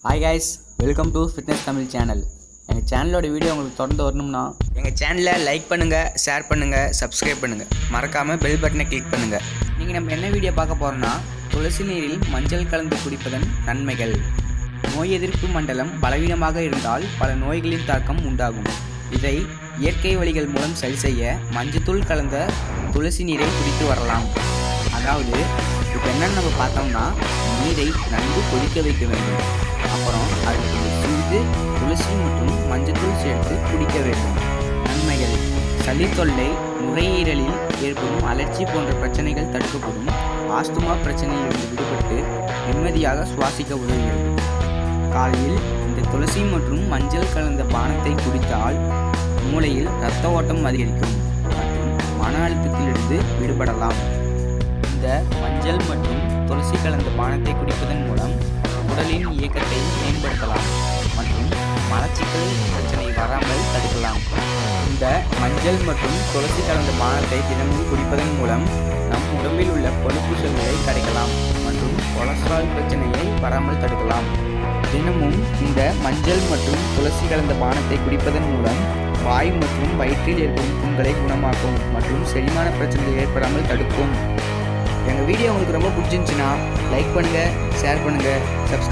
Hi guys, welcome to fitness Tamil channel. எங்கள் சேனலோட video உங்களுக்கு தொடர்ந்து வரணும்னா எங்கள் சேனலை லைக் பண்ணுங்கள், ஷேர் பண்ணுங்கள், சப்ஸ்கிரைப் பண்ணுங்கள். மறக்காமல் பெல் பட்டனை கிளிக் பண்ணுங்கள். நீங்கள் நம்ம என்ன வீடியோ பார்க்க போகிறோன்னா, துளசி நீரில் மஞ்சள் கலந்து குடிப்பதன் நன்மைகள். நோய் எதிர்ப்பு மண்டலம் பலவீனமாக இருந்தால் பல நோய்களின் தாக்கம் உண்டாகும். இதை இயற்கை வழிகள் மூலம் சரி செய்ய மஞ்சத்தூள் கலந்த துளசி நீரை குடித்து வரலாம். அதாவது இப்போ என்னென்னு நம்ம பார்த்தோம்னா, நீரை நன்கு கொதிக்க வைக்க வேண்டும். அப்புறம் அதில் சிறிது துளசி மற்றும் மஞ்சத்தூள் சேர்த்து குடிக்க வேண்டும். நன்மைகள்: சளி தொல்லை, நுரையீரலில் ஏற்படும் அலர்ஜி போன்ற பிரச்சனைகள் தடுக்கப்படும். ஆஸ்துமா பிரச்சனையிலிருந்து விடுபட்டு நிம்மதியாக சுவாசிக்க உதவுகிறது. காலையில் இந்த துளசி மற்றும் மஞ்சள் கலந்த பானத்தை குடித்தால் மூளையில் இரத்த ஓட்டம் அதிகரிக்கும் மற்றும் மன அழுத்தத்திலிருந்து விடுபடலாம். இந்த மஞ்சள் மற்றும் துளசி கலந்த பானத்தை குடிப்பதன் மூலம் உடலின் இயக்கத்தை மேம்படுத்தலாம் மற்றும் மலச்சிக்கல் பிரச்சனை வராமல் தடுக்கலாம். இந்த மஞ்சள் மற்றும் துளசி கலந்த பானத்தை தினமும் குடிப்பதன் மூலம் நம் உடம்பில் உள்ள கொழுப்பு செல்களை கரைக்கலாம் மற்றும் கொலஸ்ட்ரால் பிரச்சனையை வராமல் தடுக்கலாம். தினமும் இந்த மஞ்சள் மற்றும் துளசி கலந்த பானத்தை குடிப்பதன் மூலம் வாய் மற்றும் வயிற்றில் ஏற்படும் புண்களை குணமாக்கும் மற்றும் செரிமான பிரச்சனைகள் ஏற்படாமல் தடுக்கும். எங்கள் வீடியோ உங்களுக்கு ரொம்ப பிடிச்சிருந்துச்சுன்னா லைக் பண்ணுங்கள், ஷேர் பண்ணுங்கள், சப்ஸ்கிரைப்